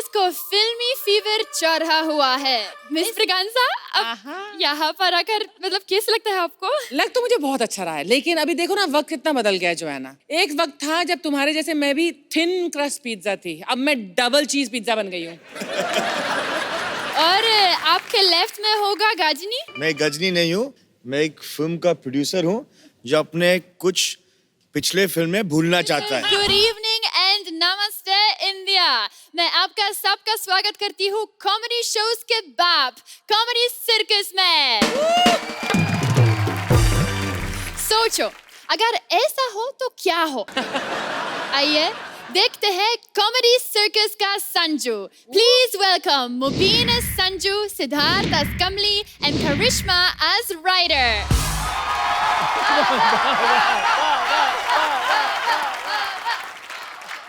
को फिल्मी फीवर चढ़ा हुआ है। मिस फ्रेगांसा, अब यहाँ पर आकर मतलब कैसा लगता है आपको? लग तो मुझे बहुत अच्छा रहा है, लेकिन अभी देखो ना वक्त कितना बदल गया है जोआना। एक वक्त था जब तुम्हारे जैसे मैं भी थिन क्रस्ट पिज्जा थी, अब मैं डबल चीज पिज्जा बन गई हूँ। और आपके लेफ्ट में होगा गजनी। मैं गजनी नहीं हूँ, मैं एक फिल्म का प्रोड्यूसर हूँ जो अपने कुछ पिछले फिल्में भूलना चाहता है। गुड इवनिंग एंड नमस्ते इंडिया। मैं आपका सबका स्वागत करती हूँ कॉमेडी शोज के बाप कॉमेडी सर्कस में। सोचो अगर ऐसा हो तो क्या हो। आइए देखते हैं कॉमेडी सर्कस का Sanju. Please welcome Mubeen as Sanju, Siddharth as Kamli and Karishma as rider.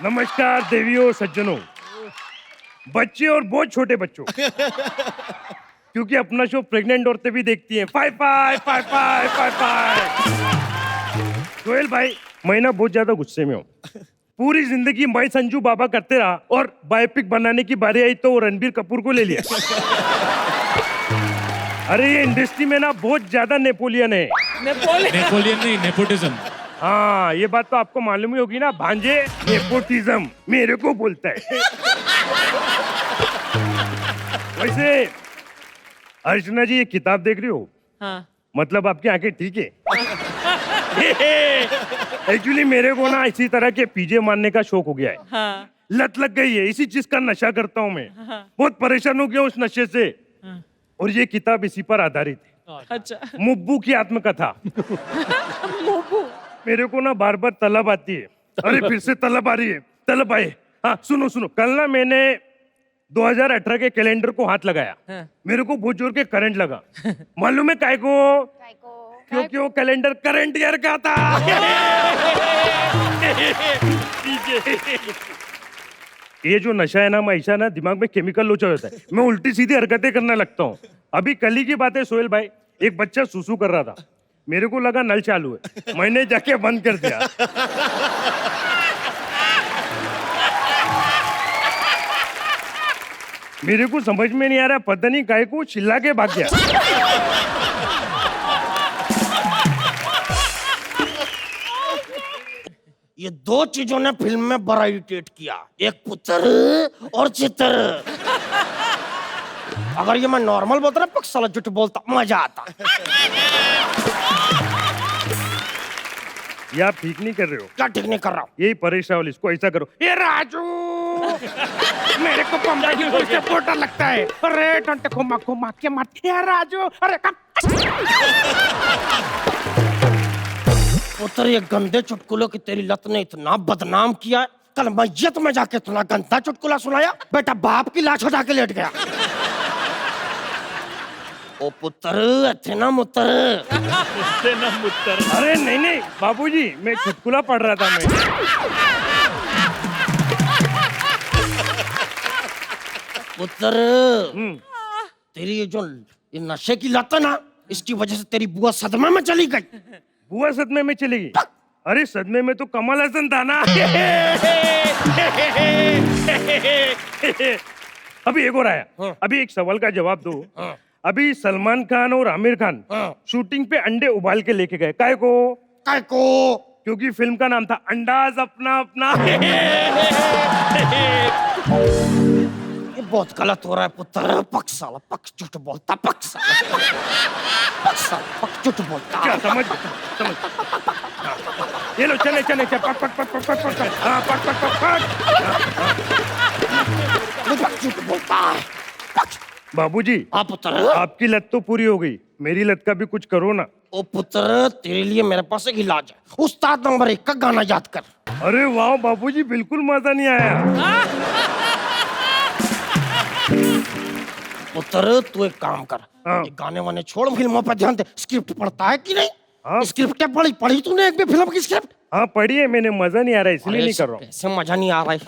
नमस्कार देवियों सज्जनों, बच्चे और बहुत छोटे बच्चों, क्योंकि अपना शो प्रेग्नेंट औरतें भी देखती हैं। 5 सोहेल भाई, मैं ना बहुत ज्यादा गुस्से में हूँ। पूरी जिंदगी मैं संजू बाबा करते रहा और बायोपिक बनाने की बारी आई तो रणबीर कपूर को ले लिया। अरे ये इंडस्ट्री में ना बहुत ज्यादा नेपोलियन है। नेपोलियन नहीं, नेपोटिज्म। हाँ, ये बात तो आपको मालूम ही होगी ना। भांजे नेपोटिज्म मेरे को बोलता है। वैसे अर्चना जी, ये किताब देख रही हो? हाँ। मतलब आपकी आंखें ठीक है? एक्चुअली मेरे को ना इसी तरह के पीजे मारने का शौक हो गया है। हाँ। लत लग गई है, इसी चीज का नशा करता हूँ मैं। बहुत परेशान हो गया उस नशे से। और ये किताब इसी पर आधारित है। अच्छा। मुब्बू की आत्मकथा। मेरे को ना बार बार तलब आती है। अरे फिर से तलब आ रही है, तलब आए। हाँ सुनो सुनो, कल ना मैंने 2018 के कैलेंडर को हाथ लगाया। मेरे को बहुत जोर के करंट लगा। मालूम है काय को? क्योंकि वो कैलेंडर करंट ईयर का था। ये जो नशा है ना, मैं ऐसा ना दिमाग में केमिकल लोचा होता है, मैं उल्टी सीधी हरकतें करने लगता हूँ। अभी कल ही की बात है सोहेल भाई, एक बच्चा सुसु कर रहा था, मेरे को लगा नल चालू है, मैंने जाके बंद कर दिया। मेरे को समझ में नहीं आ रहा, पता नहीं काय को चिल्ला के भाग गया। ये दो चीजों ने फिल्म में बड़ा इरिटेट किया, एक पुत्र और चित्र। अगर ये मैं नॉर्मल बोलता ना, पक्सला झूठ बोलता, मजा आता। ये आप ठीक नहीं कर रहे हो। क्या ठीक नहीं कर रहा हूँ? यही परेश रावल, इसको ऐसा करो। ये राजू, मेरे को बम्बई की पुलिस से पोटा लगता है। अरे टंटे को मार के मारते हैं राजू। अरे पुत्र, ये गंदे चुटकुलों की तेरी लत ने इतना बदनाम किया है, कल मस्जिद में जाके इतना गंदा चुटकुला सुनाया, बेटा बाप की लाश उठा के लेट गया। ओ पुत्र, थे ना मुत्र। अरे नहीं नहीं बाबूजी, मैं चुटकुला पढ़ रहा था। मैं पुत्र, तेरी ये जो ये नशे की लत है ना, इसकी वजह से तेरी बुआ सदमे में चली गई। बुआ सदमे में चली गई? अरे सदमे में तो कमल हसन था ना। अभी एक और आया। अभी एक सवाल का जवाब दो। अभी सलमान खान और आमिर खान शूटिंग पे अंडे उबाल के लेके गए, काय को? काय को? क्योंकि फिल्म का नाम था अंडाज अपना अपना। ये बहुत गलत हो रहा है पुत्र। पक साला, पक झूठ बोलता, पक साला, पक साला, पक झूठ बोलता। क्या समझ समझ? ये लो, चले चले चले, पक पक पक पक पक पक, हाँ पक पक पक पक। पक झूठ बोलता है। बाबूजी, हाँ पुत्र। आपकी लत तो पूरी हो गई, मेरी लत का भी कुछ करो ना। ओ पुत्र, तेरे लिए मेरे पास एक इलाज है। उस्ताद नंबर 1 का गाना याद कर। अरे वाह बाबूजी, बिल्कुल मजा नहीं आया। पुत्र, तू एक काम कर, ये गाने वाने छोड़, फिल्मों पर ध्यान दे। स्क्रिप्ट पढ़ता है कि नहीं? हाँ। स्क्रिप्ट क्या पढ़ी तूने एक भी फिल्म की स्क्रिप्ट? हाँ पढ़ी है मैंने, मजा नहीं आ रहा इसलिए नहीं कर रहा हूँ। ऐसे मजा नहीं आ रहा है।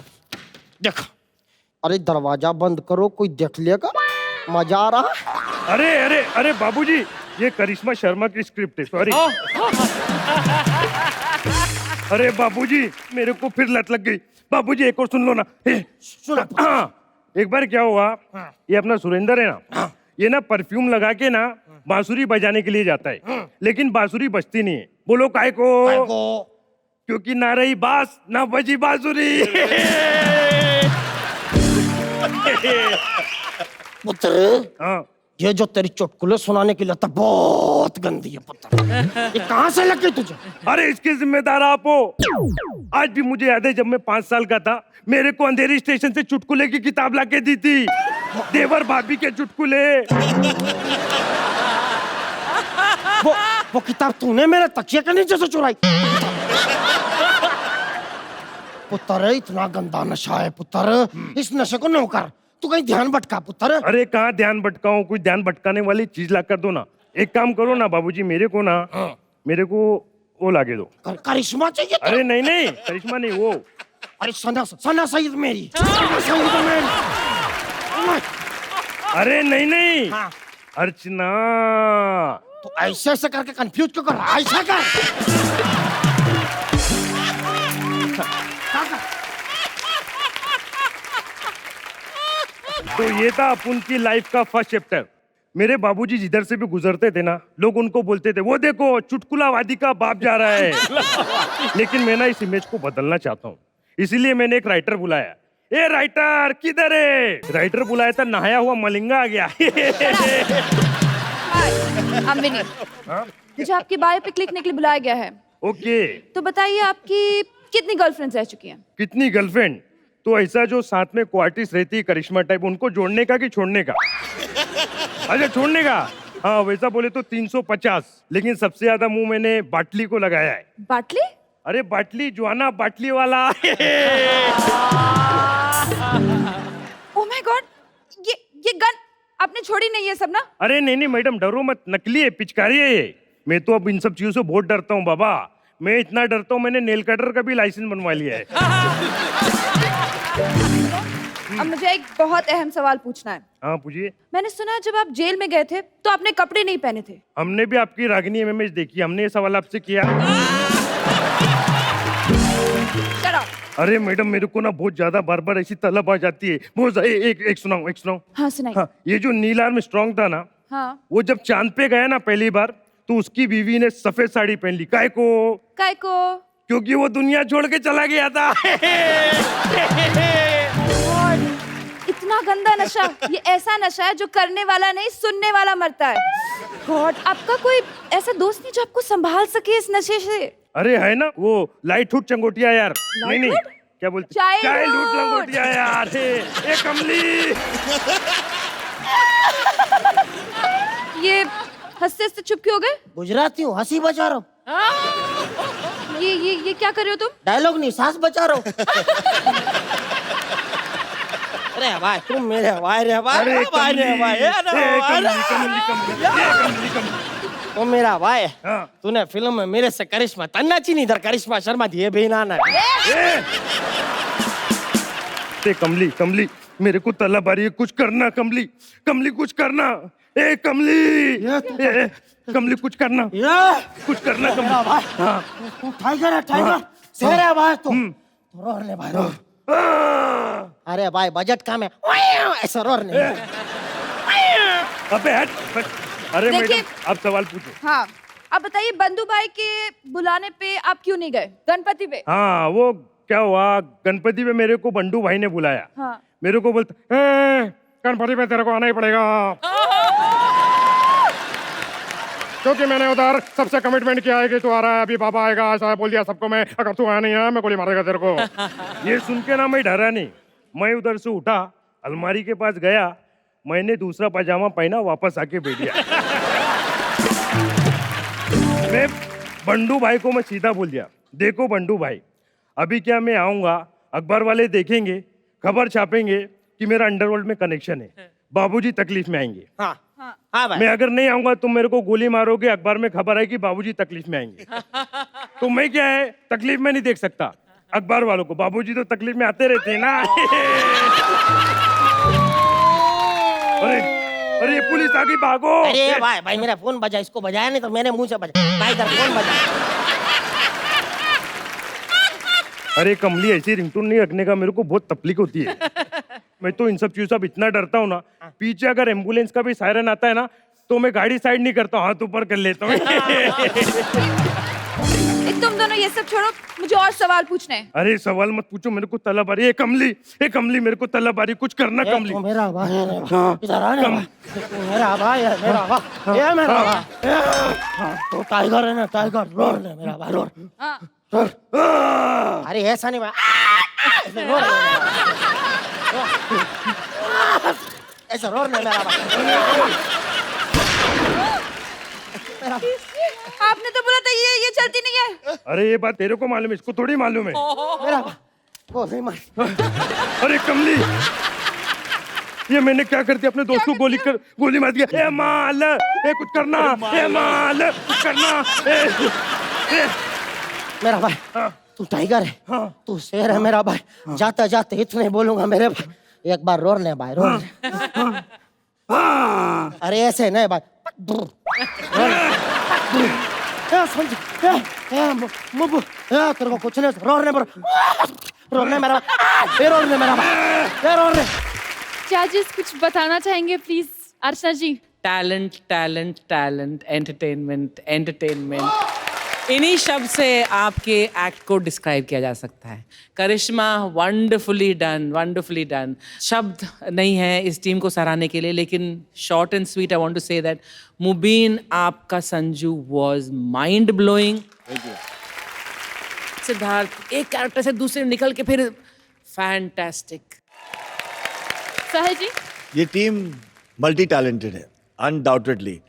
देख, अरे दरवाजा बंद करो, कोई देख लेगा। मजा आ रहा है? अरे अरे अरे बाबूजी, ये करिश्मा शर्मा की स्क्रिप्ट है, सॉरी। अरे बाबूजी, मेरे को फिर लत लग गई। बाबूजी एक और सुन लो ना। सुना। हाँ, एक बार क्या हुआ, ये अपना सुरेंद्र है ना, ये ना परफ्यूम लगा के ना बांसुरी बजाने के लिए जाता है, लेकिन बांसुरी बजती नहीं है। बोलो काय को? क्योंकि ना रही बांस ना बजी बांसुरी। पुत्र, हाँ, ये जो तेरी चुटकुले सुनाने की लत बहुत गंदी है पुत्र। ये कहाँ से लग गई तुझे? अरे इसके जिम्मेदार आप हो। आज भी मुझे याद है, जब मैं 5 साल का था, मेरे को अंधेरी स्टेशन से चुटकुले की किताब लाके दी थी, देवर भाभी के चुटकुले। वो किताब तूने मेरे तकिए के नीचे से चुराई? पुत्र, इतना गंदा नशा है पुत्र, इस नशे को न कर। तू कहीं ध्यान भटका पुत्र। अरे कहाँ ध्यान भटकाऊं, कोई ध्यान भटकाने वाली चीज ला कर दो ना। एक काम करो ना बाबूजी, मेरे को वो लाके दो। करिश्मा चाहिए? अरे नहीं नहीं, करिश्मा नहीं, वो अरे सना सईद मेरी, सना सईद मेरी। अरे नहीं नहीं, हाँ। अर्चना। तो ऐसे ऐसे करके कंफ्यूज क्यों कर रहा है? ऐसा कर। तो ये था अपन की लाइफ का फर्स्ट चैप्टर। मेरे बाबूजी जिधर से भी गुजरते थे ना, लोग उनको बोलते थे, वो देखो चुटकुलावादी का बाप जा रहा है। लेकिन मैं ना इस इमेज को बदलना चाहता हूँ, इसीलिए मैंने एक राइटर बुलाया। ए राइटर किधर है? राइटर बुलाया था, नहाया हुआ मलिंगा आ गया। अम्बिनी, मुझे आपकी बायोपिक लिखने के लिए बुलाया गया है। ओके, तो बताइए आपकी कितनी गर्लफ्रेंड्स रह चुकी हैं? कितनी गर्लफ्रेंड? तो ऐसा जो साथ में क्वार्टिस रहती है, करिश्मा टाइप, उनको जोड़ने का कि छोड़ने का? अच्छा छोड़ने का। हाँ वैसा बोले तो 350, लेकिन सबसे ज्यादा मुंह मैंने बाटली को लगाया है। बाटली? अरे बाटली, जोआना बाटली वाला। ओह माय गॉड, ये गन आपने छोड़ी नहीं है सब ना? अरे नहीं नहीं मैडम, डरो मत, नकली है, पिचकारी है ये। मैं तो अब इन सब चीजों से बहुत डरता हूँ बाबा। मैं इतना डरता हूँ, मैंने नेल कटर का भी लाइसेंस बनवा लिया है। अब मुझे एक बहुत अहम सवाल पूछना है। हाँ पूछिए। मैंने सुना जब आप जेल में गए थे तो आपने कपड़े नहीं पहने थे। हमने भी आपकी रागिनी एमएमएस देखी, हमने ये सवाल आपसे किया। Shut up. अरे मैडम, मेरे को ना बहुत ज्यादा बार बार ऐसी तलब आ जाती है। बहुत एक सुनाओ। हाँ सुनाइए। हाँ, ये जो नील आर्मस्ट्रांग था ना, हाँ। वो जब चांद पे गया ना पहली बार, तो उसकी बीवी ने सफेद साड़ी पहन ली। काय को? क्योंकि वो दुनिया छोड़ के चला गया था। इतना गंदा नशा, ये ऐसा नशा है जो करने वाला नहीं सुनने वाला मरता है। गॉड, आपका कोई ऐसा दोस्त नहीं जो आपको संभाल सके इस नशे से? अरे है ना, वो लाइटहुड चंगोटिया यार। नहीं क्या बोलते? चाइल्डहुड चंगोटिया यार। ए कमली। ये हंसते हंसते चुप क्यों हो गए? गुजराती हूँ, हंसी बचा रहा हूँ। ये क्या कर रहे हो तुम? डायलॉग नहीं, सांस बचा रहा हूँ। अरे भाई तुम मेरे भाई रे भाई। अरे तो मेरा भाई, हाँ। तूने फिल्म में मेरे से करिश्मा तन्नाची नहीं, इधर करिश्मा शर्मा थी, ये भी नाना है। कमली, मेरे को तलब आ रही है, कुछ करना कमली कुछ करना। ए कमली, कमली कुछ करना कमली। भाई तू टाइगर है, टाइगर शेर है भाई। तू रो ले भाई, रो। अरे भाई बजट कम है, ऐसा रो नहीं। अबे हट। अरे देखिए- मैडम, आप सवाल पूछो। हाँ, अब बताइए बंधु भाई के बुलाने पे आप क्यों नहीं गए? गणपति पे? हाँ वो क्या हुआ, गणपति में मेरे को बंडू भाई ने बुलाया। हाँ। मेरे को बोलता, गणपति में तेरे को आना ही पड़ेगा, क्योंकि मैंने उधर सबसे कमिटमेंट किया है कि तू आ रहा है, अभी बाबा आएगा, ऐसा बोल दिया सबको मैं, अगर तू आया नहीं है मैं गोली मारेगा तेरे को। ये सुन के ना मैं डरा नहीं, मैं उधर से उठा, अलमारी के पास गया, मैंने दूसरा पजामा पहना, वापस आके बैठ गया। मैं बंडू भाई को मैं सीधा बोल दिया, देखो बंडू भाई, अभी क्या मैं आऊंगा, अखबार वाले देखेंगे, खबर छापेंगे कि मेरा अंडरवर्ल्ड में कनेक्शन है, बाबूजी तकलीफ में आएंगे। हाँ हाँ भाई। मैं अगर नहीं आऊंगा तुम मेरे को गोली मारोगे, अखबार में खबर है कि बाबूजी तकलीफ में आएंगे। तो मैं क्या है, तकलीफ में नहीं देख सकता अखबार वालों को, बाबूजी तो तकलीफ में आते रहते हैं ना। अरे ये पुलिस आ गई, भागो। अरे भाई मेरा फोन बजा, इसको बजाया नहीं तो मेरे मुंह से बजा। टाइगर फोन बजा। अरे कमली, ऐसी रिंगटोन नहीं रखने का, मेरे को बहुत तकलीफ होती है। मैं तो इन सब चीजों से इतना डरता हूँ ना, पीछे अगर एम्बुलेंस का भी सायरन आता है ना तो मैं गाड़ी साइड नहीं करता हूँ, हाथ ऊपर कर लेता हूँ। तुम दोनों ये सब छोड़ो, मुझे और सवाल पूछने हैं। अरे सवाल मत पूछो, मेरे को तलब आ रही है। कमली मेरे को तलब आ रही है, कुछ करना कमली। मेरा भाई है, इधर आ ना, मेरा भाई है, मेरा भाई, ये मेरा भाई। हाँ, तो टाइगर है ना, टाइगर, रोर ने मेरा भाई, रोर। अरे ऐसा नहीं भाई, रोर ने मेरा भाई। ऐसा रोर ने मेरा भाई। आपने तो बोला था ये चलती नहीं है। अरे ये बात तेरे को मालूम है, इसको थोड़ी मालूम है। मेरा गोली मार। अरे कमली, ये मैंने क्या कर दिया? अपने दोस्त को गोली मार दिया। ए माल, ए कुछ करना, ए माल कुछ करना। मेरा भाई, तू टाइगर है, तू शेर है मेरा भाई। जाते जाते इतने बोलूंगा मेरे भाई, एक बार रोर ने भाई, रोर ने। अरे ऐसे नहीं भाई, तेरे को कुछ नहीं, रोर ने मेरा, रोर ने मेरा भाई, रोर ने। जजेस कुछ बताना चाहेंगे please? Archana ji. Talent talent talent, entertainment entertainment, इन्हीं शब्द से आपके एक्ट को डिस्क्राइब किया जा सकता है। करिश्मा, वंडरफुली डन, वंडरफुली डन। शब्द नहीं है इस टीम को सराहने के लिए, लेकिन short and sweet I want to say that Mubeen, आपका Sanju was mind blowing. Siddharth एक कैरेक्टर से दूसरे में निकल के फिर फैंटास्टिक। साहिल जी। ये टीम मल्टी टैलेंटेड है, undoubtedly.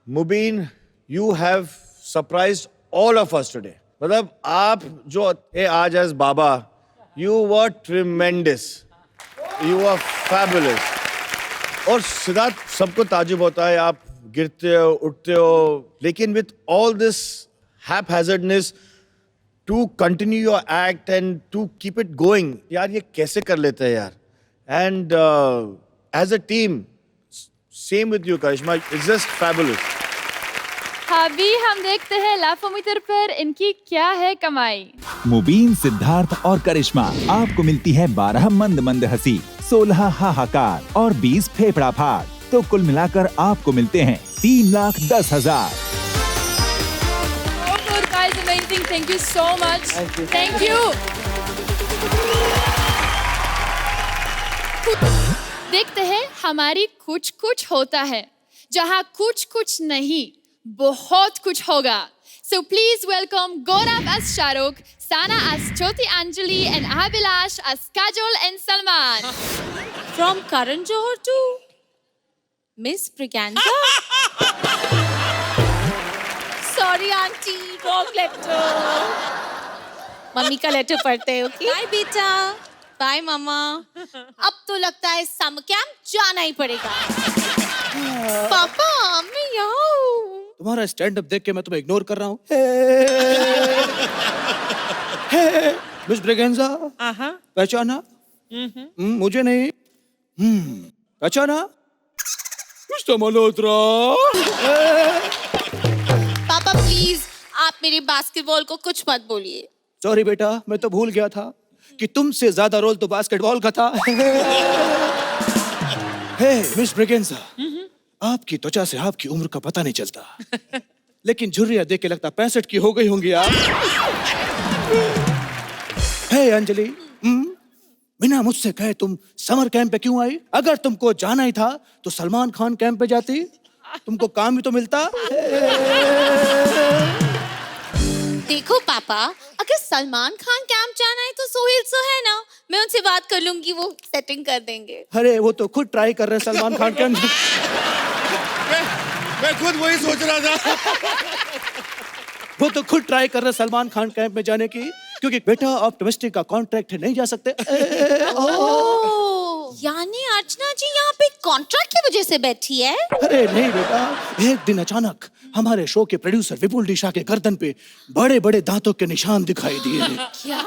Mubeen, you have surprised all of us today. मतलब आप जो थे आज as Baba, you were tremendous, you were fabulous. और सिद्धार्थ, सबको ताजुब होता है, आप गिरते हो, उठते हो, लेकिन with all this haphazardness to continue your act and to keep it going, यार ये कैसे कर लेते हैं यार? And as a team, same with you Karishma, it's just fabulous. अभी हम देखते हैं लाफोमीटर पर इनकी क्या है कमाई। मुबीन, सिद्धार्थ और करिश्मा, आपको मिलती है 12 मंद मंद हंसी, 16 हाहाकार और 20 फेफड़ा फाड़। तो कुल मिलाकर आपको मिलते हैं 3,10,000। Amazing, thank you so much. Thank you. देखते हैं हमारी कुछ कुछ होता है, जहाँ कुछ कुछ नहीं बहुत कुछ होगा। So please welcome Gaurav as Shahrukh, Sana as Jyoti Anjali and Abhilash as Kajol and Salman. From Karan Johar to Miss Priyanka. Sorry aunty, wrong letter. Mummy का लेटर पढ़ते हो क्या? Bye बेटा, bye मामा। अब तो लगता है समर कैंप जाना ही पड़ेगा। पापा मैं यहाँ हूँ। तुम्हारा स्टैंड अप देख के मैं तुम्हें इग्नोर कर रहा हूँ। मिस ब्रिगेंजा, पहचाना? मुझे नहीं। पहचाना? मिस्टर मल्होत्रा। पापा प्लीज आप मेरे बास्केटबॉल को कुछ मत बोलिए। सॉरी बेटा, मैं तो भूल गया था कि तुमसे ज्यादा रोल तो बास्केटबॉल का था। हे मिस ब्रिगेंजा, आपकी त्वचा से आपकी उम्र का पता नहीं चलता, लेकिन झुर्रियां देख के लगता 65 की हो गई होंगी आप। हे अंजलि, बिना मुझसे कहे तुम समर कैंप पे क्यों आई? अगर तुमको जाना ही था तो सलमान खान कैंप पे जाती, तुमको काम भी तो मिलता। देखो पापा, अगर सलमान खान कैंप जाना है तो सोहेल सो है ना, मैं उनसे बात कर लूंगी, वो सेटिंग कर देंगे। अरे वो तो खुद ट्राई कर रहे हैं सलमान खान कैंप। मैं खुद वही सोच रहा था। वो तो खुद ट्राई कर रहे सलमान खान कैंप में जाने की, क्योंकि बेटा ऑप्टिमिस्टिक का कॉन्ट्रैक्ट है, नहीं जा सकते। यानी अर्चना जी यहाँ पे कॉन्ट्रैक्ट की वजह से बैठी है? अरे नहीं बेटा, एक दिन अचानक हमारे शो के प्रोड्यूसर विपुल डी शाह के गर्दन पे बड़े बड़े दांतों के निशान दिखाई दिए। क्या?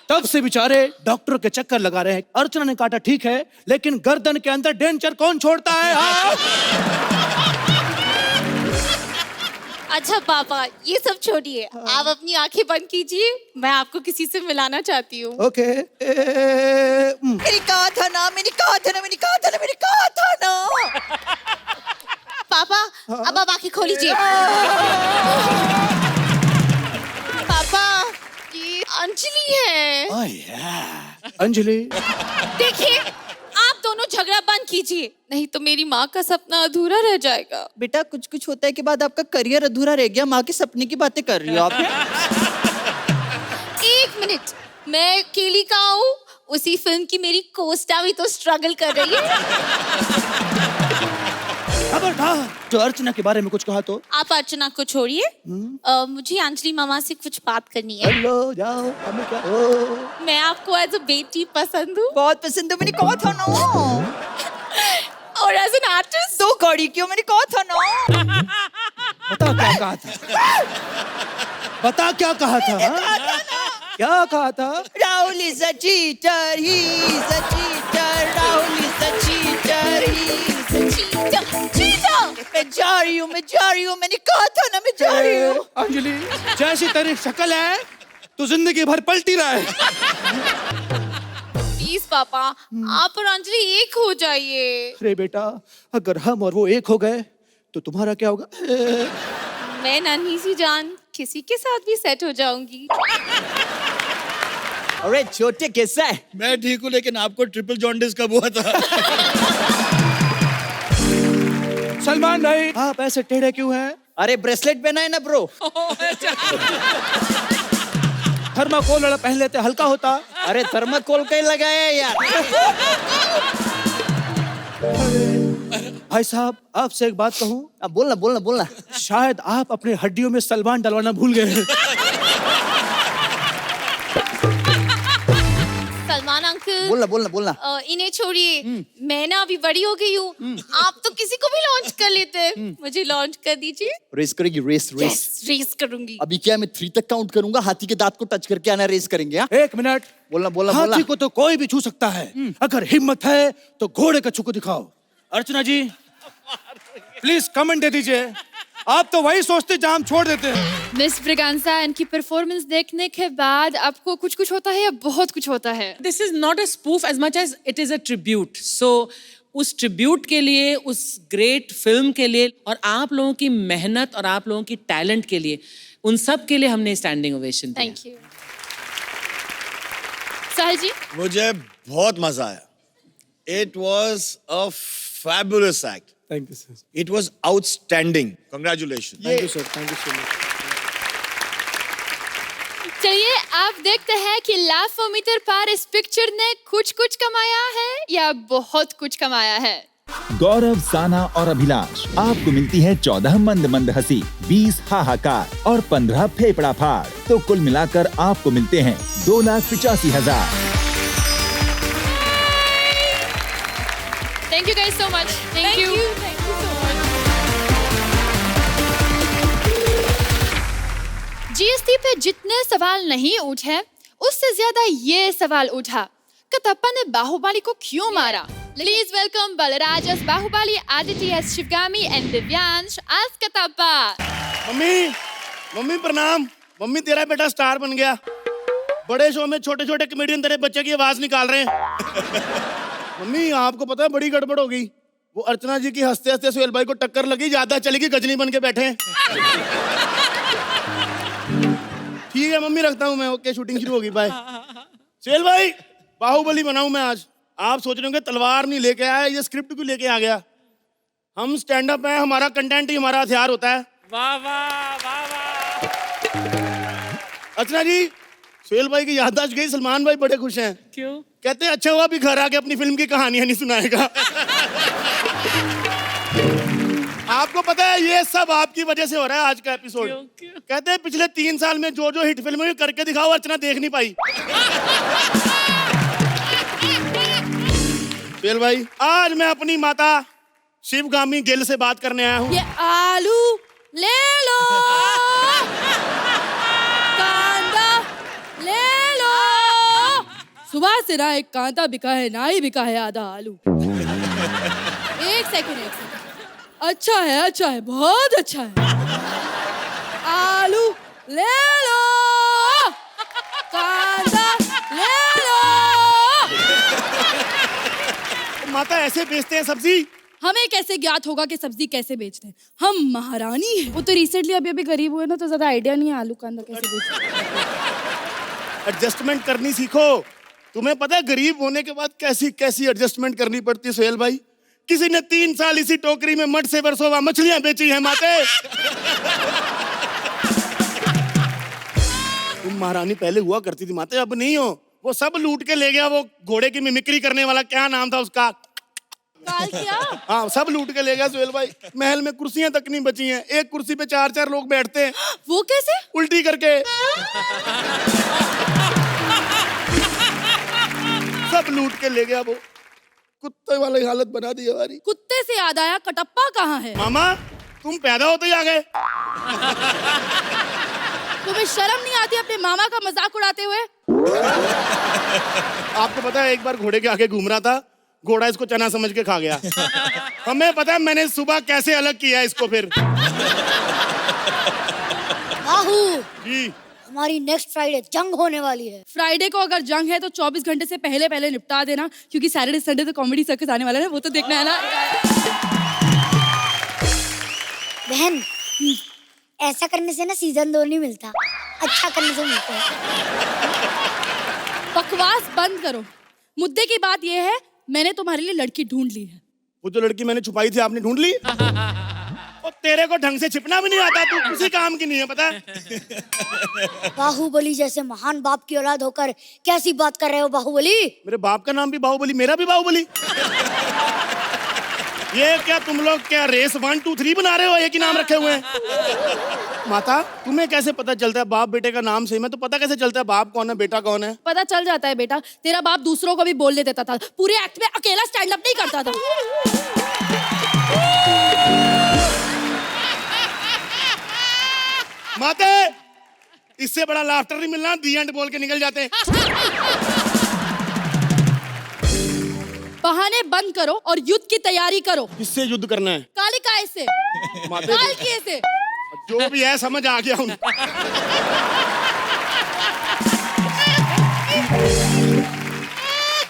तब से बेचारे डॉक्टर के चक्कर लगा रहे हैं। अर्चना ने काटा ठीक है, लेकिन गर्दन के अंदर डेंचर कौन छोड़ता है? अच्छा पापा, ये सब छोड़िए, आप अपनी आंखें बंद कीजिए, मैं आपको किसी से मिलाना चाहती हूँ। ओके। मैंने कहा था ना, मैंने कहा था ना, मैंने कहा था ना, मैंने कहा था ना। पापा, अब आप आंखें खोलीजिए। पापा, ये अंजलि है। अंजलि, देखिए, आप दोनों झगड़ा बंद कीजिए, नहीं तो मेरी माँ का सपना अधूरा रह जाएगा। बेटा, कुछ कुछ होता है के बाद आपका करियर अधूरा रह गया। माँ के सपने की बातें कर रही हो आप। एक मिनट, मैं केली कहाँ हूँ? उसी फिल्म की मेरी कोस्टा भी तो स्ट्रगल कर रही है। खबरदार, जो अर्चना के बारे में कुछ कहा तो। आप अर्चना को छोड़िए, मुझे अंजलि मामा से कुछ बात करनी है। हेलो, जाओ, हमें क्या? मैं आपको एज अ बेटी पसंद हूँ। बहुत पसंद है, मैंने कहा था ना। और एज एन आर्टिस्ट दो कौड़ी क्यों, मैंने कहा था ना। बता क्या कहा था? बता क्या कहा था? क्या कहा था? Rahul is a cheater, he is a cheater. Rahul is a cheater, he is a cheater. Cheater! मैं जा रही हूँ, मैंने कहा था ना, मैं जा रही हूँ। अंजलि, जैसी तेरी शक्ल है, तू जिंदगी भर पलटी रहा है। प्लीज पापा, आप और अंजलि एक हो जाइए। अरे बेटा, अगर हम और वो एक हो गए तो तुम्हारा क्या होगा? मैं नन्ही सी जान किसी के साथ भी सेट हो जाऊंगी। अरे छोटे कैसा है? मैं ठीक हूँ, लेकिन आपको ट्रिपल जॉन्डिस कब हुआ था? सलमान भाई, आप ऐसे टेढ़े क्यों हैं? अरे ब्रेसलेट पहना है ना ब्रो। थर्माकोल वाला पहन लेते, हल्का होता। अरे थर्माकोल का ही लगाया है यार। भाई साहब, आपसे एक बात कहूँ? अब बोलना बोलना बोलना। शायद आप अपने हड्डियों में सलमान डलवाना भूल गए। सलमान अंकल, बोलना बोलना बोलना। इन्हें छोड़िए, मैं ना अभी बड़ी हो गई हूँ। आप तो किसी को भी लॉन्च कर लेते हैं, मुझे लॉन्च कर दीजिए। रेस करेगी? रेस रेस रेस करूंगी। अभी क्या, मैं 3 तक काउंट करूंगा, हाथी के दांत को टच करके आना, रेस करेंगे। हाँ? 1 मिनट। बोलना बोलना बोलना। हाथी को तो कोई भी छू सकता है, अगर हिम्मत है तो घोड़े का छू को दिखाओ। अर्चना जी, प्लीज कमेंट दे दीजिए। आप तो वही सोचते जहां हम छोड़ देते हैं। मिस ब्रिगांसा, इनकी परफॉर्मेंस देखने के बाद आपको कुछ कुछ होता है या बहुत कुछ होता है? This is not a spoof as much as it is a tribute. So उस ट्रिब्यूट के लिए, उस ग्रेट फिल्म के लिए, और आप लोगों की मेहनत और आप लोगों की टैलेंट के लिए, उन सब के लिए हमने स्टैंडिंग ओवेशन दिया। Thank you. साहिल जी, मुझे बहुत मजा आया। It was a fabulous act. Thank you sir. It was outstanding. Congratulations. Thank you sir, thank you so much. चलिए आप देखते हैं कि लाफोमीटर पार इस पिक्चर ने कुछ कुछ कमाया है या बहुत कुछ कमाया है। गौरव, साना और अभिलाष, आपको मिलती है 14 मंद मंद हंसी, 20 हाहाकार और 15 फेफड़ा फाड़। तो कुल मिलाकर आपको मिलते हैं 2,85,000। Thank you guys so much. Thank you. Thank you so much. GST पे जितने सवाल नहीं उठे, उससे ज्यादा ये सवाल उठा, कटप्पा ने बाहुबली को क्यों मारा? Please welcome Balraj as Bahubali, Aditi as Shivgami, and Divyansh as Katappa. Mummy, mummy प्रणाम। मम्मी, तेरा बेटा स्टार बन गया। बड़े शो में छोटे छोटे कमेडियन तेरे बच्चे की आवाज निकाल रहे हैं। मम्मी, आपको पता है बड़ी गड़बड़ हो गई। वो अर्चना जी की हंसते हंसते सुहेल भाई को टक्कर लगी, ज्यादा चलेगी, गजनी बन के बैठे हैं। ठीक है मम्मी, रखता हूँ मैं। ओके, शूटिंग शुरू होगी, बाय। सुहेल भाई, बाहुबली बनाऊं मैं आज। आप सोच रहे होंगे तलवार नहीं लेके आया, ये स्क्रिप्ट क्यों लेके आ गया। हम स्टैंड अप है, हमारा कंटेंट ही हमारा हथियार होता है। वाह वाह वाह वाह। अर्चना जी, सुहेल भाई की याददाश्त गई, सलमान भाई बड़े खुश हैं। क्यों? कहते हैं अच्छा हुआ भी घर आके अपनी फिल्म की कहानियां नहीं सुनाएगा। आपको पता है ये सब आपकी वजह से हो रहा है आज का एपिसोड। कहते हैं पिछले 3 साल में जो जो हिट फिल्में करके दिखाओ, अर्चना देख नहीं पाई। सुहेल भाई, आज मैं अपनी माता शिवगामी गिल से बात करने आया हूँ। ये आलू ले लो, कांदा ले लो। सुबह से ना एक कांदा बिका है, ना ही बिका है आधा आलू। एक सेकंड। अच्छा है, बहुत अच्छा है। आलू ले लो, कांदा ले लो। माता ऐसे बेचते हैं सब्जी? हमें कैसे ज्ञात होगा कि सब्जी कैसे बेचते हैं? हम महारानी हैं। वो तो रिसेंटली अभी गरीब हुए ना, तो ज्यादा आइडिया नहीं है आलू कांदा कैसे बेचते हैं। एडजस्टमेंट करनी सीखो। तुम्हें पता है गरीब होने के बाद कैसी कैसी एडजस्टमेंट करनी पड़ती है सोहेल भाई। किसी ने 3 साल इसी टोकरी में मड से बरसों मछलियां बेची हैं माते। तुम महारानी पहले हुआ करती थी माते, अब नहीं हो। वो सब लूट के ले गया वो घोड़े की मिमिक्री करने वाला, क्या नाम था उसका? कालकिया। हाँ, सब लूट के ले गया सोहेल भाई। महल में कुर्सियां तक नहीं बची हैं। एक कुर्सी पे 4-4 लोग बैठते हैं। वो कैसे? उल्टी करके। सब लूट के ले गया वो। कुत्ते वाली हालत बना दी हमारी। कुत्ते से याद आया, कटप्पा कहाँ है? मामा तुम पैदा होते ही आ गए। तुम्हें शर्म नहीं आती अपने मामा का मजाक उड़ाते हुए? आपको पता है एक बार घोड़े के आगे घूम रहा था, घोड़ा इसको चना समझ के खा गया। हमें पता है मैंने सुबह कैसे अलग किया इसको फिर। बाहू जी, हमारी नेक्स्ट फ्राइडे जंग होने वाली है। फ्राइडे को अगर जंग है तो 24 घंटे से पहले पहले निपटा देना, क्योंकि सैटरडे संडे तो कॉमेडी सर्कस आने वाला है, वो तो देखना है ना। बहन ऐसा करने से ना सीजन 2 नहीं मिलता, अच्छा करने से मिलता है। बकवास बंद करो। मुद्दे की बात यह है, मैंने तुम्हारे लिए लड़की ढूंढ ली है। वो जो लड़की मैंने छुपाई थी आपने ढूंढ ली? और तेरे को ढंग से छिपना भी नहीं आता, तू किसी काम की नहीं है पता है। बाहुबली जैसे महान बाप की औलाद होकर कैसी बात कर रहे हो बाहुबली? मेरे बाप का नाम भी बाहुबली, मेरा भी बाहुबली। ये क्या तुम लोग क्या रेस 1 2 3 बना रहे हो? एक ही नाम रखे हुए हैं। माता तुम्हें कैसे पता चलता है बाप बेटे का नाम सही में? तो पता कैसे चलता है बाप कौन है बेटा कौन है? पता चल जाता है बेटा। तेरा बाप दूसरों को भी बोलने देता था, पूरे एक्ट में अकेला स्टैंड अप नहीं करता था। माते इससे बड़ा लाफ्टर नहीं मिलना, दी एंड बोल के निकल जाते हैं। बहाने बंद करो और युद्ध की तैयारी करो। किससे युद्ध करना है? कालिकाय से, माते कालकिए से। जो भी है समझ आ गया उनको।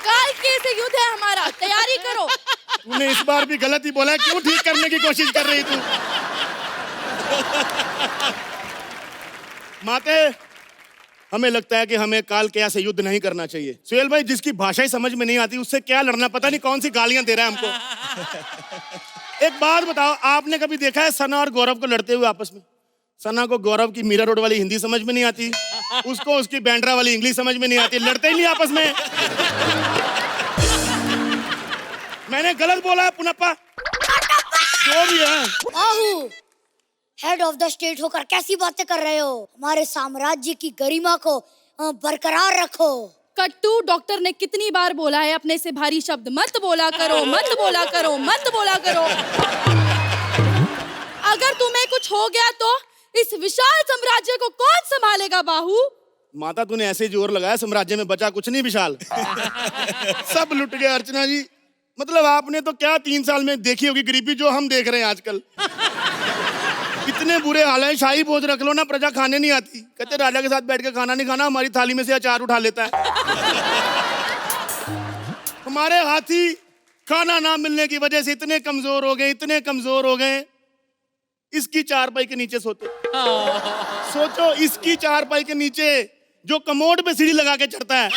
कालकिए से युद्ध है हमारा, तैयारी करो। तूने इस बार भी गलत ही बोला, क्यों ठीक करने की कोशिश कर रही तू? माते हमें लगता है कि हमें कालकिया से युद्ध नहीं करना चाहिए। सोहेल भाई जिसकी भाषा ही समझ में नहीं आती उससे क्या लड़ना, पता नहीं कौन सी गालियां दे रहा है हमको। एक बात बताओ, आपने कभी देखा है सना और गौरव को लड़ते हुए आपस में? सना को गौरव की मीरा रोड वाली हिंदी समझ में नहीं आती, उसको उसकी बैंड्रा वाली इंग्लिश समझ में नहीं आती, लड़ते ही नहीं आपस में। मैंने गलत बोला है पुनप्पा? जो भी है। बाहू हेड ऑफ द स्टेट होकर कैसी बातें कर रहे हो? हमारे साम्राज्य की गरिमा को बरकरार रखो। कट्टू डॉक्टर ने कितनी बार बोला है अपने से भारी शब्द मत बोला करो, मत बोला करो, मत बोला करो। अगर तुम्हें कुछ हो गया तो इस विशाल साम्राज्य को कौन संभालेगा बाहू? माता तूने ऐसे जोर लगाया, साम्राज्य में बचा कुछ नहीं विशाल। सब लुट गए अर्चना जी। मतलब आपने तो क्या 3 साल में देखी होगी गरीबी जो हम देख रहे हैं आजकल। इतने बुरे हाल है, शाही भोज रख लो ना, प्रजा खाने नहीं आती। कहते राजा के साथ बैठ के खाना नहीं खाना, हमारी थाली में से अचार उठा लेता है। हमारे हाथी खाना ना मिलने की वजह से इतने कमजोर हो गए, इतने कमजोर हो गए, इसकी चारपाई के नीचे सोते। सोचो इसकी चारपाई के नीचे जो कमोड पे सीढ़ी लगा के चढ़ता है।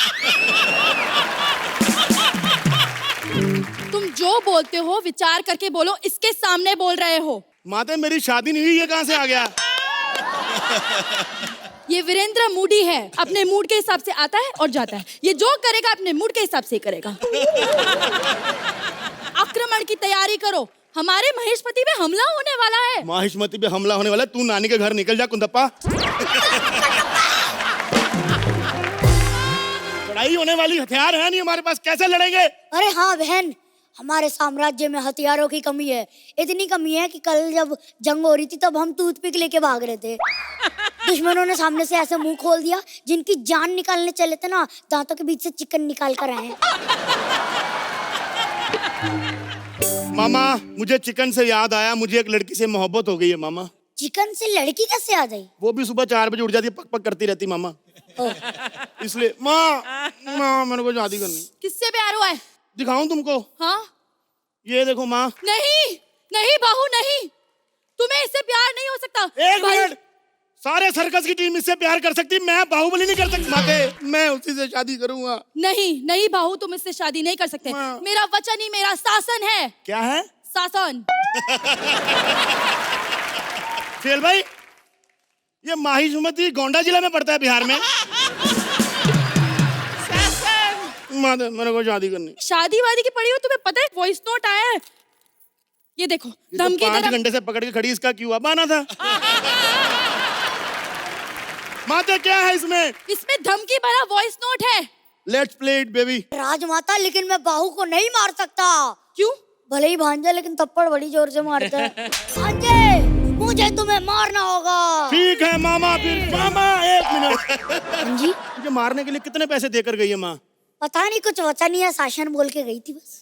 तुम जो बोलते हो विचार करके बोलो, इसके सामने बोल रहे हो। माता मेरी शादी नहीं हुई, ये कहां से आ गया? ये वीरेंद्र मूडी है, अपने मूड के हिसाब से आता है और जाता है। ये जो करेगा अपने मूड के हिसाब से करेगा। आक्रमण की तैयारी करो, हमारे महेशमती पे हमला होने वाला है। महेशमती पे हमला होने वाला है? तू नानी के घर निकल जा कुंदप्पा। लड़ाई होने वाली, हथियार है नहीं हमारे पास, कैसे लड़ेंगे? अरे हाँ बहन, हमारे साम्राज्य में हथियारों की कमी है। इतनी कमी है कि कल जब जंग हो रही थी तब हम टूथपिक लेके भाग रहे थे। दुश्मनों ने सामने से ऐसे मुंह खोल दिया, जिनकी जान निकालने चले थे ना, दांतों के बीच से चिकन निकाल कर आए। मामा मुझे चिकन से याद आया, मुझे एक लड़की से मोहब्बत हो गई है मामा। चिकन से लड़की कैसे आ गई? वो भी सुबह 4 बजे उठ जाती है, पक पक करती रहती मामा। इसलिए माँ मेरे को शादी करनी। किससे प्यार हुआ है? दिखाऊं तुमको? हाँ। ये देखो माँ। नहीं नहीं बाहू नहीं, तुम्हें इससे प्यार नहीं हो सकता। एक मिनट, सारे सर्कस की टीम इससे प्यार कर सकती, मैं बाहुबली नहीं कर सकती। माते, मैं उसी से शादी करूंगा। नहीं नहीं बाहू, तुम इससे शादी नहीं कर सकते। मेरा वचन ही मेरा शासन है। क्या है? शासन। फेल भाई, ये माहिष्मती गोंडा जिला में पड़ता है बिहार में। माते, मेरे को शादी करनी। शादी वादी की पड़ी हो, तुम्हें पता है वॉइस नोट आया है, ये देखो। धमकी 5 घंटे से पकड़ के खड़ी, इसका क्यों बहाना था? माता क्या है इसमें? इसमें धमकी भरा वॉइस नोट है। Let's play it baby. Rajmata, लेकिन मैं बाहू को नहीं मार सकता। क्यों? भले ही भांजा, लेकिन थप्पड़ बड़ी जोर से मारता है। भांजे, मुझे तुम्हें मारना होगा। ठीक है मामा, फिर मामा 1 मिनट। जी, मुझे मारने के लिए कितने पैसे देकर गई है माँ? पता नहीं, कुछ वचन या शासन बोल के गई थी बस।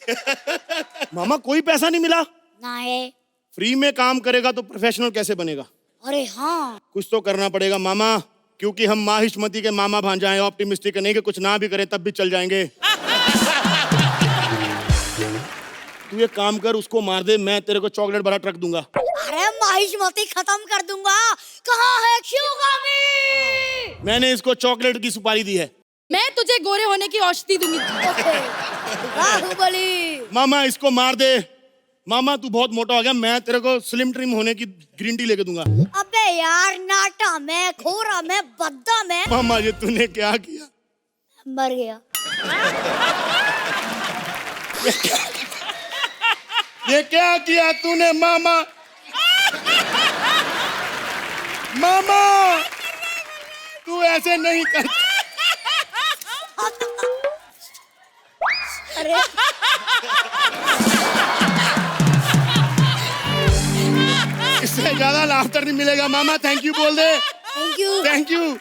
मामा कोई पैसा नहीं मिला? ना है। फ्री में काम करेगा तो प्रोफेशनल कैसे बनेगा? अरे हाँ, कुछ तो करना पड़ेगा मामा, क्योंकि हम माहिष्मती के मामा भांजा हैं। ऑप्टिमिस्टिक नहीं कि कुछ ना भी करें तब भी चल जाएंगे। तू एक काम कर, उसको मार दे, मैं तेरे को चॉकलेट भरा ट्रक दूंगा। अरे माहिष्मती खत्म कर दूंगा। कहाँ है शिवगामी? मैंने इसको चॉकलेट की सुपारी दी है। मैं तुझे गोरे होने की औषधि दूंगी। बाहुबली। मामा इसको मार दे। मामा तू बहुत मोटा हो गया, मैं तेरे को स्लिम ट्रिम होने की ग्रीन टी लेके दूंगा। अबे यार, नाटा में, खोरा में, बद्दा में। मामा ये तूने क्या किया? मर गया। ये क्या किया तूने मामा? मामा तू ऐसे नहीं कर। अरे इससे ज्यादा लाफ्टर नहीं मिलेगा मामा। थैंक यू बोल दे। Thank you. Thank you.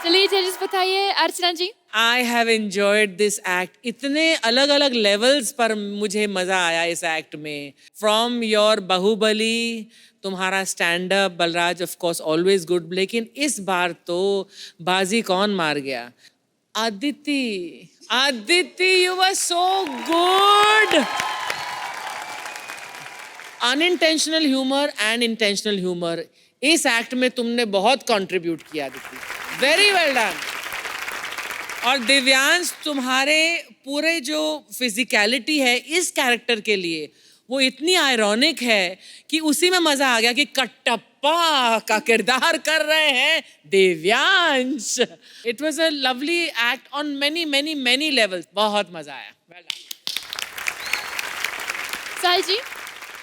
चलिए जजेस बताइए। Archana ji. I have enjoyed this act. इतने अलग अलग लेवल्स पर मुझे मजा आया इस एक्ट में। फ्रॉम योर बाहुबली, तुम्हारा stand up, Balraj of course always good, लेकिन इस बार तो बाजी कौन मार गया? Aditi. Aditi, you were so good. Unintentional humour and intentional humour, इस एक्ट में तुमने बहुत कंट्रीब्यूट किया आदिति। Very well done. और दिव्यांश, तुम्हारे पूरे जो फिजिकलिटी है इस कैरेक्टर के लिए वो इतनी आयरॉनिक है कि उसी में मजा आ गया कि कटप्पा का किरदार कर रहे हैं Divyansh. It was a lovely act on many many many levels. बहुत मजा आया। well साहिल जी।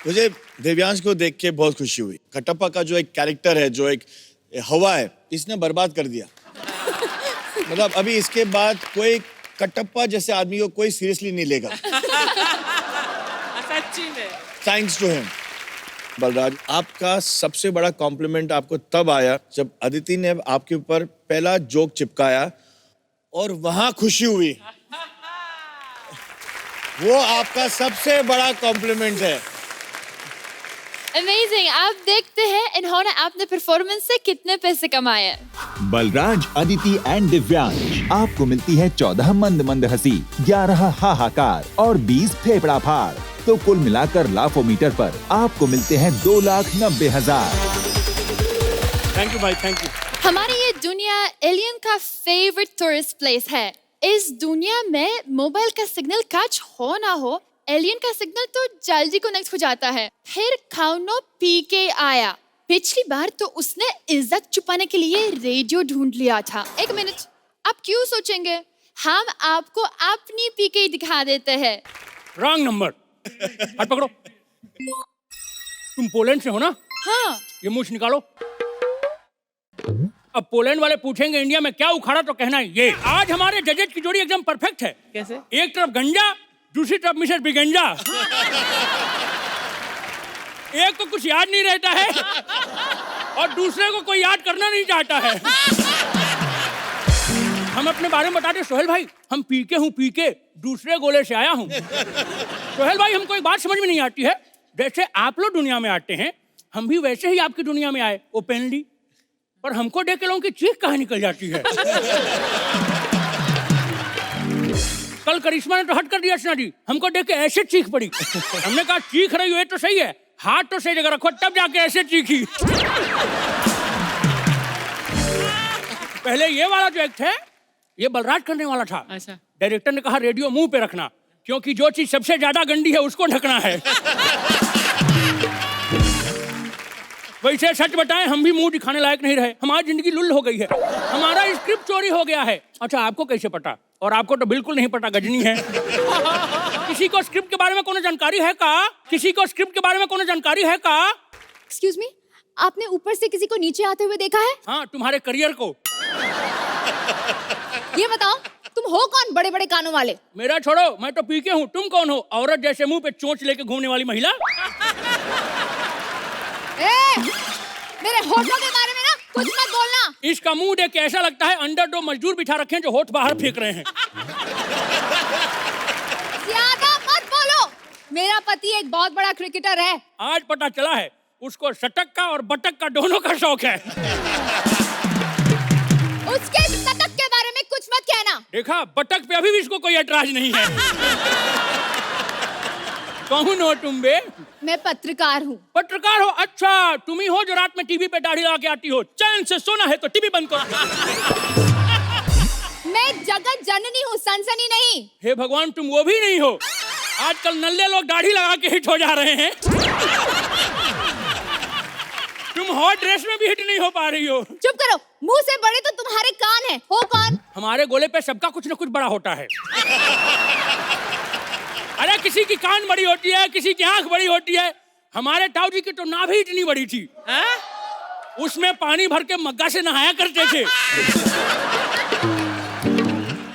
मुझे दिव्यांश को देख के बहुत खुशी हुई। कटप्पा का जो एक कैरेक्टर है, जो एक हवा है, इसने बर्बाद कर दिया। मतलब अभी इसके बाद कोई कटप्पा जैसे आदमी को कोई सीरियसली नहीं लेगा। सच्ची में। Thanks to him. बलराज, आपका सबसे बड़ा कॉम्प्लीमेंट आपको तब आया जब अदिति ने आपके ऊपर पहला जोक चिपकाया और वहां खुशी हुई। वो आपका सबसे बड़ा कॉम्प्लीमेंट है। अमेजिंग। आप देखते हैं इन्होंने अपने परफॉर्मेंस से कितने पैसे कमाए। बलराज, अदिति एंड दिव्यांश, आपको मिलती है 14 मंद मंद हंसी, 11 हाहाकार और 20 फेफड़ा फाड़। तो कुल मिलाकर लाफोमीटर पर आपको मिलते हैं 2,90,000। थैंक यू भाई, थैंक यू। हमारी ये दुनिया एलियन का फेवरेट टूरिस्ट प्लेस है। इस दुनिया में मोबाइल का सिग्नल कैच हो ना हो, एलियन का सिग्नल तो जल्दी कनेक्ट हो जाता है। फिर खानो पी के आया। पिछली बार तो उसने इज्जत छुपाने के लिए रेडियो ढूंढ लिया था। एक मिनट, आप क्यों सोचेंगे? हम आपको अपनी पीके दिखा देते हैं। Wrong number. हाथ पकड़ो। तुम पोलैंड से हो ना? हाँ। ये मूछ निकालो। अब पोलैंड वाले पूछेंगे इंडिया में क्या उखाड़ा तो कहना है ये। आज हमारे जजेज की जोड़ी एकदम परफेक्ट है। कैसे? एक तरफ गंजा, दूसरी तरफ मिस्टर बिगंजा। एक को कुछ याद नहीं रहता है और दूसरे को कोई याद करना नहीं चाहता है। हम अपने बारे में बताते, सोहेल भाई हम पीके हूँ, पीके दूसरे गोले से आया हूँ। सोहेल भाई हमको एक बात समझ में नहीं आती है, जैसे आप लोग दुनिया में आते हैं हम भी वैसे ही आपकी दुनिया में आए ओपनली, पर हमको देख के लोगों की चीख कहाँ निकल जाती है। कल करिश्मा ने तो हट कर दिया अर्चना जी, हमको देख के ऐसे चीख पड़ी। हमने कहा चीख रही हो ये तो सही है, हाथ तो सही जगह रखो, तब जाके ऐसे चीखी। पहले ये वाला जो एक्ट है ये बलराज करने वाला था। अच्छा। डायरेक्टर ने कहा रेडियो मुंह पे रखना, क्योंकि जो चीज सबसे ज्यादा गंदी है उसको ढकना है। वैसे सच बताएं हम भी मुंह दिखाने लायक नहीं रहे, हमारी जिंदगी लुल हो गई है, हमारा स्क्रिप्ट चोरी हो गया है। अच्छा आपको कैसे पता? और आपको तो बिल्कुल नहीं पता, गजनी है। किसी को स्क्रिप्ट के बारे में कोनो जानकारी है का? किसी को स्क्रिप्ट के बारे में कोनो जानकारी है का? एक्सक्यूज मी, आपने ऊपर से किसी को नीचे आते हुए देखा है? हाँ, तुम्हारे करियर को। ये बताओ तुम हो कौन बड़े बड़े कानों वाले? मेरा छोड़ो, मैं तो पीके हूँ, तुम कौन हो? औरत जैसे मुंह पे चोंच लेके घूमने वाली महिला। मेरे होठों के बारे में ना कुछ मत बोलना। इसका मुंह देख के ऐसा लगता है अंदर 2 मजदूर बिठा रखे हैं जो होठ बाहर फेंक रहे हैं। ज्यादा मत बोलो। मेरा पति एक बहुत बड़ा क्रिकेटर है। आज पता चला है उसको शतक का और बटक का दोनों का शौक है। उसके शतक के बारे में कुछ मत कहना। देखा, बटक पे अभी भी इसको कोई एतराज नहीं है। कौन हो तुम बे? मैं पत्रकार हूँ। पत्रकार हो? अच्छा, तुम ही हो जो रात में टीवी पे दाढ़ी लगा के आती हो। चैन से सोना है तो टीवी बंद करो। मैं जगत जननी हूँ, सनसनी नहीं। हे भगवान, तुम वो भी नहीं हो। आजकल नल्ले लोग दाढ़ी लगा के हिट हो जा रहे हैं। तुम हॉट ड्रेस में भी हिट नहीं हो पा रही हो। चुप करो, मुंह से बड़े तो तुम्हारे कान हैं। हो कौन? हमारे गोले पे सबका कुछ न कुछ बड़ा होता है। अरे किसी की कान बड़ी होती है, किसी की आंख बड़ी होती है। हमारे ताऊ जी की तो नाभि इतनी बड़ी थी, उसमें पानी भर के मग्गा से नहाया करते थे।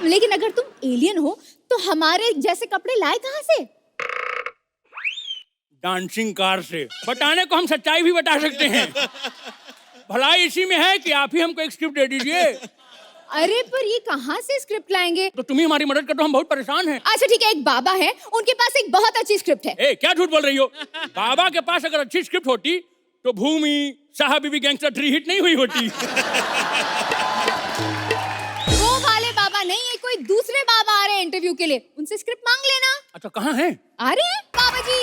लेकिन अगर तुम एलियन हो तो हमारे जैसे कपड़े लाए कहाँ से? डांसिंग कार से। बताने को हम सच्चाई भी बता सकते हैं। भलाई इसी में है कि आप ही हमको एक स्क्रिप्ट दे दीजिए। अरे पर ये कहाँ से स्क्रिप्ट लाएंगे? तो तुम ही हमारी मदद कर दो, हम बहुत परेशान हैं। अच्छा ठीक है, एक बाबा है, उनके पास एक बहुत अच्छी स्क्रिप्ट है। क्या झूठ बोल रही हो? बाबा के पास अगर अच्छी स्क्रिप्ट होती तो भूमि साहब बीबी गैंगस्टर 3 हिट नहीं हुई होती। वो वाले बाबा नहीं है, कोई दूसरे बाबा आ रहे हैं इंटरव्यू के लिए, उनसे स्क्रिप्ट मांग लेना। अच्छा कहाँ है? अरे बाबा जी।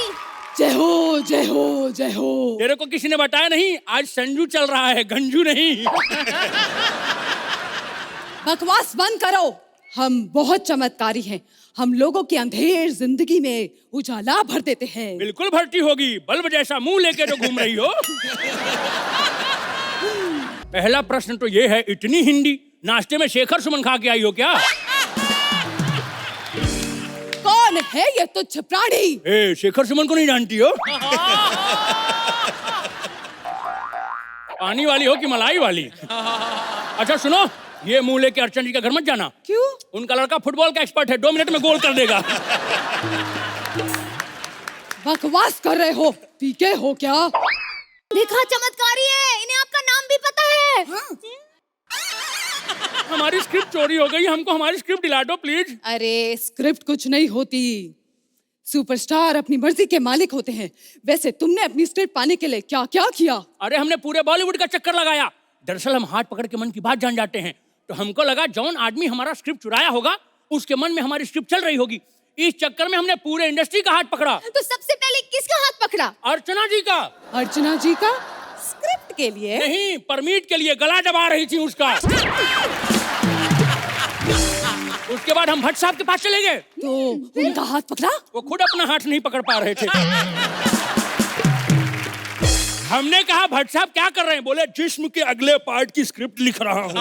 जय हो जय हो जय हो। तेरे को किसी ने बताया नहीं आज संजू चल रहा है, गंजू नहीं। बकवास बंद करो। हम बहुत चमत्कारी हैं, हम लोगों की अंधेर जिंदगी में उजाला भर देते हैं। बिल्कुल भरती होगी, बल्ब जैसा मुंह लेके जो घूम रही हो। पहला प्रश्न तो ये है, इतनी हिंदी, नाश्ते में शेखर सुमन खा के आई हो क्या? कौन है ये तुच्छ प्राणी? शेखर सुमन को नहीं जानती हो? पानी वाली हो कि मलाई वाली? अच्छा सुनो, ये मुंह लेके अर्चना जी के घर मत जाना। क्यों? उनका लड़का फुटबॉल का एक्सपर्ट है, 2 मिनट में गोल कर देगा। बकवास कर रहे हो, पीके हो क्या? देखा, चमत्कारी है, इन्हें आपका नाम भी पता है। हमारी स्क्रिप्ट चोरी हो गई, हमको हमारी स्क्रिप्ट दिला दो प्लीज। अरे स्क्रिप्ट कुछ नहीं होती, सुपरस्टार अपनी मर्जी के मालिक होते हैं। वैसे तुमने अपनी स्क्रिप्ट पाने के लिए क्या क्या किया? अरे हमने पूरे बॉलीवुड का चक्कर लगाया। दरअसल हम हाथ पकड़ के मन की बात जान जाते हैं, तो हमको लगा जौन आदमी हमारा स्क्रिप्ट चुराया होगा उसके मन में हमारी स्क्रिप्ट चल रही होगी। इस चक्कर में हमने पूरे इंडस्ट्री का हाथ पकड़ा। तो सबसे पहले किसका हाथ पकड़ा? अर्चना जी का। अर्चना जी का? स्क्रिप्ट के लिए? नहीं, परमीट के लिए, गला दबा रही थी उसका। उसके बाद हम भट्ट साहब के पास चले गए। तो उनका हाथ पकड़ा? वो खुद अपना हाथ नहीं पकड़ पा रहे थे। हमने कहा भट्ट साहब क्या कर रहे हैं? बोले जिस्म के अगले पार्ट की स्क्रिप्ट लिख रहा हूँ।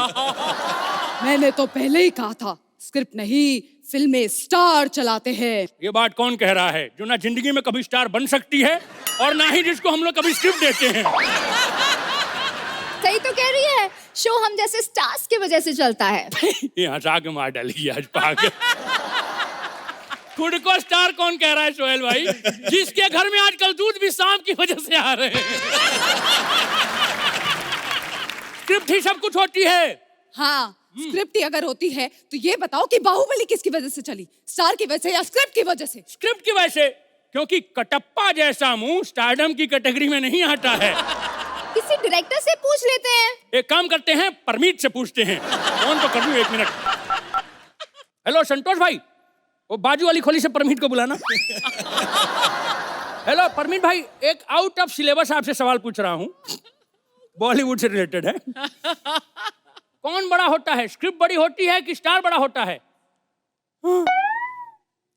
मैंने तो पहले ही कहा था, स्क्रिप्ट नहीं फिल्में स्टार चलाते हैं। ये बात कौन कह रहा है? जो ना जिंदगी में कभी स्टार बन सकती है और ना ही जिसको हम लोग कभी स्क्रिप्ट देते हैं। सही तो कह रही है, शो हम जैसे स्टार्स की वजह से चलता है। ये हंसा के मार डालेगी आज पाके। खुद को स्टार कौन कह रहा है सोहेल भाई? जिसके घर में आजकल दूध भी शाम की वजह से आ रहे हैं। स्क्रिप्ट ही सब कुछ होती है। हाँ, स्क्रिप्ट ही अगर होती है तो ये बताओ कि बाहुबली किसकी वजह से चली? स्टार की वजह से या स्क्रिप्ट की वजह से? स्क्रिप्ट की वजह से। क्योंकि कटप्पा जैसा मुंह स्टारडम की कैटेगरी में नहीं आता है। किसी डायरेक्टर से पूछ लेते हैं। एक काम करते हैं, परमीत से पूछते हैं। फोन तो कर लूं, 1 मिनट। हेलो संतोष भाई, वो बाजू वाली खोली से परमीत को बुलाना। हेलो परमीत भाई, एक आउट ऑफ सिलेबस आपसे सवाल पूछ रहा हूँ, बॉलीवुड से रिलेटेड है। कौन बड़ा होता है, स्क्रिप्ट बड़ी होती है कि स्टार बड़ा होता है?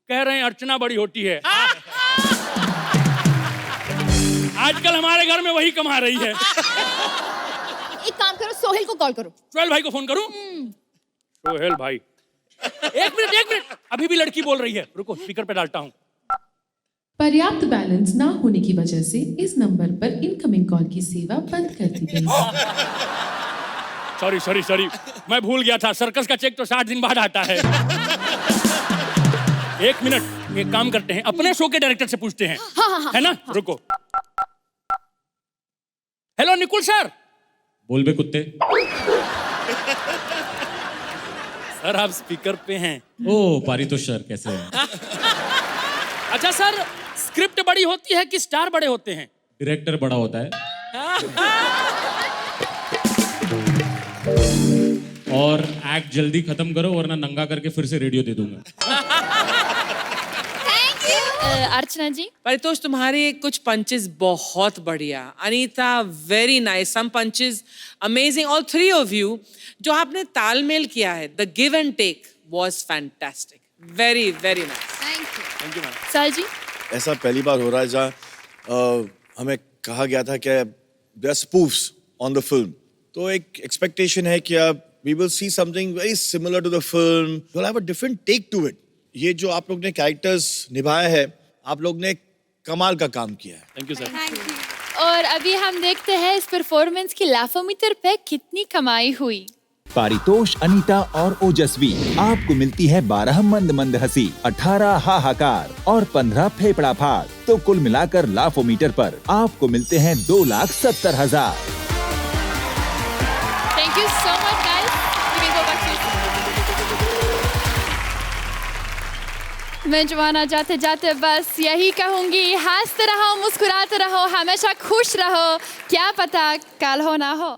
कह रहे हैं अर्चना बड़ी होती है। आजकल हमारे घर में वही कमा रही है। एक काम करो, सोहेल को कॉल करो। सोहेल भाई को फोन करूं? सोहेल भाई, एक मिनट, अभी भी लड़की बोल रही है, रुको स्पीकर पे डालता हूँ। पर्याप्त बैलेंस ना होने की वजह से इस नंबर पर इनकमिंग कॉल की सेवा बंद कर दी गई है। सॉरी, मैं भूल गया था, सर्कस का चेक तो 60 दिन बाद आता है। 1 मिनट, एक काम करते हैं, अपने शो के डायरेक्टर से पूछते हैं। हाँ। है ना, रुको। Hello Nikul sir. बोल बे कुत्ते। सर आप स्पीकर पे हैं। ओ पारितोष सर, कैसे हैं? अच्छा सर, स्क्रिप्ट बड़ी होती है कि स्टार बड़े होते हैं? डायरेक्टर बड़ा होता है और एक्ट जल्दी खत्म करो वरना नंगा करके फिर से रेडियो दे दूंगा। अर्चना जी, परितोष तुम्हारे कुछ पंचेस बहुत बढ़िया, Anita very nice, some punches amazing, all 3 of you जो आपने तालमेल किया है, the give and take was fantastic, very very nice. Thank you ma'am. Sir जी, ऐसा पहली बार हो रहा है जहाँ हमें कहा गया था कि there are spoofs on the film, तो एक एक्सपेक्टेशन है कि we will see something very similar to the film, we will have a different take to it. ये जो आप लोग ने कैरेक्टर्स निभाया है, आप लोग ने कमाल का काम किया है। Thank you sir. और अभी हम देखते हैं इस परफॉर्मेंस की लाफोमीटर पे कितनी कमाई हुई। पारितोष, अनीता और ओजस्वी, आपको मिलती है 12 मंद मंद हंसी, 18 हाहाकार और 15 फेफड़ा फाड़। तो कुल मिलाकर लाफोमीटर पर आपको मिलते हैं 2,70,000। Thank you so much, guys. You can go back to your seat. मैं जवाना जाते जाते बस यही कहूंगी, हंसते रहो, मुस्कुराते रहो, हमेशा खुश रहो, क्या पता कल हो ना हो।